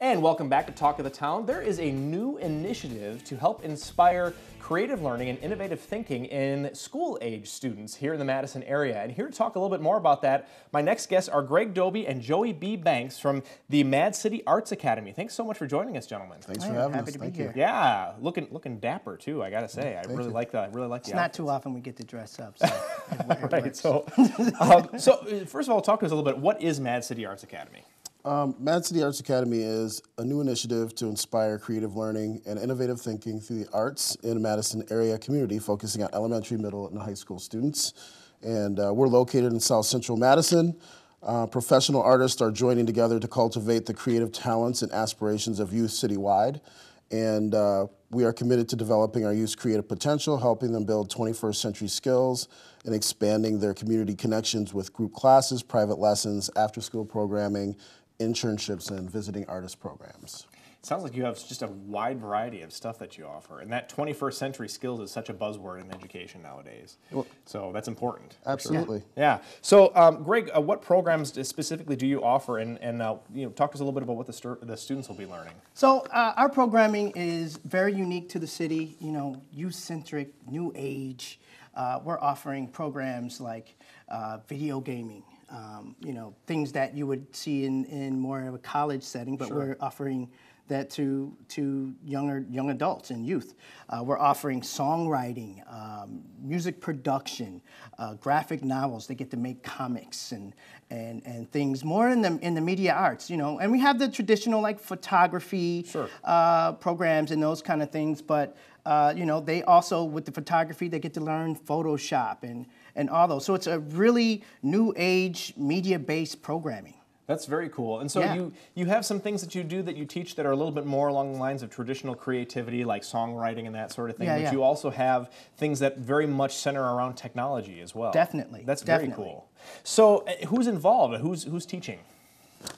And welcome back to Talk of the Town. There is a new initiative to help inspire creative learning and innovative thinking in school-age students here in the Madison area. And here to talk a little bit more about that, my next guests are Greg Doby and Joey B. Banks from the Mad City Arts Academy. Thanks so much for joining us, gentlemen. Thanks for having us. Happy to be here. Yeah, looking dapper too, I gotta say. I really like the It's not too often we get to dress up, so it right. works. So first of all, talk to us a little bit. What is Mad City Arts Academy? Mad City Arts Academy is a new initiative to inspire creative learning and innovative thinking through the arts in the Madison area community, focusing on elementary, middle, and high school students. And we're located in South Central Madison. Professional artists are joining together to cultivate the creative talents and aspirations of youth citywide. And we are committed to developing our youth's creative potential, helping them build 21st century skills, and expanding their community connections with group classes, private lessons, after-school programming, internships, and visiting artist programs. It sounds like you have just a wide variety of stuff that you offer, and that 21st century skills is such a buzzword in education nowadays. Well, so that's important. Absolutely. Sure. Yeah. So, Greg, what programs specifically do you offer, and talk to us a little bit about what the students will be learning. So our programming is very unique to the city. Youth-centric, new age. We're offering programs like video gaming. Things that you would see in more of a college setting, but we're offering that to young adults and youth. We're offering songwriting, music production, graphic novels. They get to make comics and things more in the media arts, And we have the traditional like photography programs and those kind of things, but they also, with the photography, they get to learn Photoshop and all those. So it's a really new age media-based programming. That's very cool. And so you have some things that you do that you teach that are a little bit more along the lines of traditional creativity, like songwriting and that sort of thing. But you also have things that very much center around technology as well. Definitely. That's very cool. So who's involved? Who's teaching?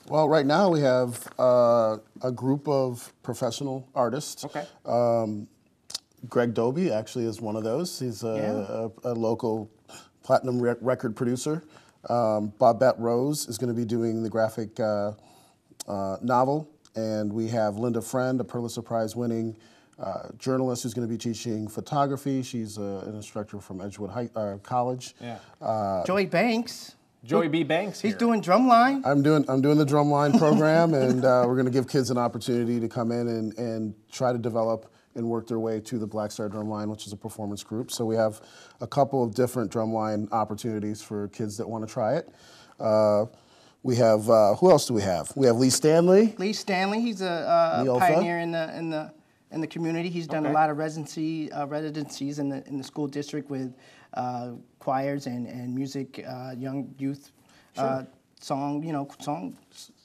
Well, right now we have a group of professional artists. Okay. Greg Doby actually is one of those. He's a local platinum record producer. Bobette Rose is going to be doing the graphic novel, and we have Linda Friend, a Pulitzer Prize winning journalist who's going to be teaching photography. She's an instructor from Edgewood College. Yeah. Joey Banks. Joey B. Banks here. He's doing drumline. I'm doing the drumline program, and we're going to give kids an opportunity to come in and try to develop and work their way to the Black Star Drumline, which is a performance group. So we have a couple of different drumline opportunities for kids that want to try it. We have, who else do we have? We have Lee Stanley. Lee Stanley, he's a pioneer in the community. He's done a lot of residencies in the school district with choirs and music, young youth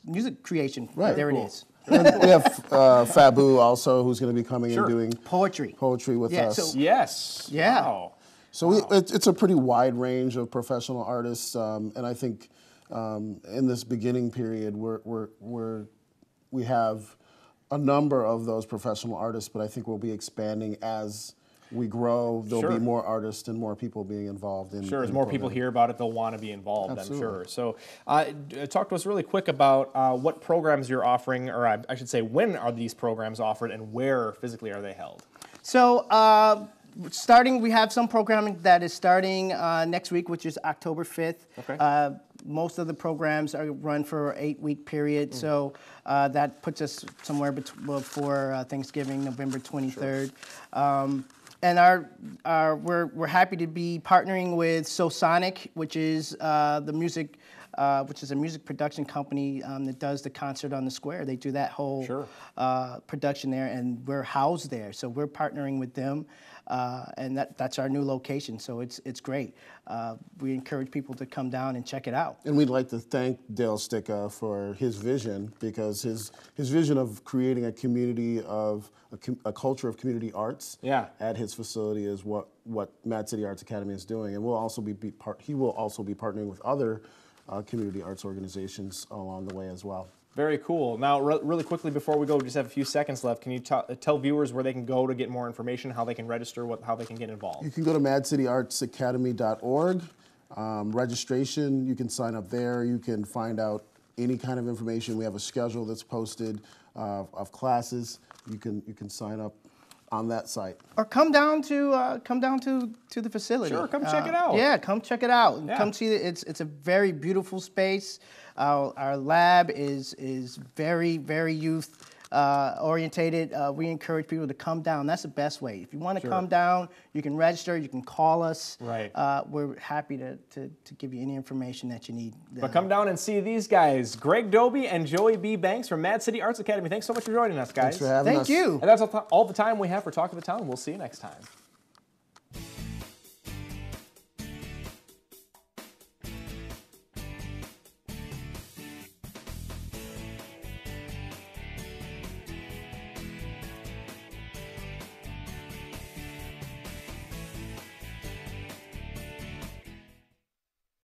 music creation. Right. There Cool. it is. And we have Fabu also, who's going to be coming and doing poetry with us. So, Yes. Yeah. Wow. So it's a pretty wide range of professional artists, and I think in this beginning period, we have a number of those professional artists, but I think we'll be expanding as we grow. There'll be more artists and more people being involved in. Sure, as more people hear about it, they'll want to be involved. Absolutely. I'm sure. So, talk to us really quick about what programs you're offering, or I should say, when are these programs offered, and where physically are they held? So, we have some programming that is starting next week, which is October 5th. Okay. Most of the programs are run for an 8-week period, so that puts us somewhere before Thanksgiving, November 23rd. Sure. And we're happy to be partnering with SoSonic, which is which is a music production company that does the concert on the square. They do that whole production there, and we're housed there. So we're partnering with them, and that's our new location. So it's great. We encourage people to come down and check it out. And we'd like to thank Dale Sticka for his vision, because his vision of creating a community of a culture of community arts at his facility is what Mad City Arts Academy is doing, and he will also be partnering with other community arts organizations along the way as well. Very cool. Now, really quickly before we go, we just have a few seconds left. Can you tell viewers where they can go to get more information, how they can register, how they can get involved? You can go to madcityartsacademy.org. Registration, you can sign up there. You can find out any kind of information. We have a schedule that's posted of classes. You can sign up on that site. Or come down to the facility. Sure, come check it out. Yeah, come check it out. Yeah. Come see it. It's a very beautiful space. Our lab is very, very youth orientated. We encourage people to come down. That's the best way. If you want to come down, you can register. You can call us. Right. We're happy to give you any information that you need. But come down and see these guys, Greg Doby and Joey B. Banks from Mad City Arts Academy. Thanks so much for joining us, guys. Thanks for having us. Thank you. And that's all the time we have for Talk of the Town. We'll see you next time.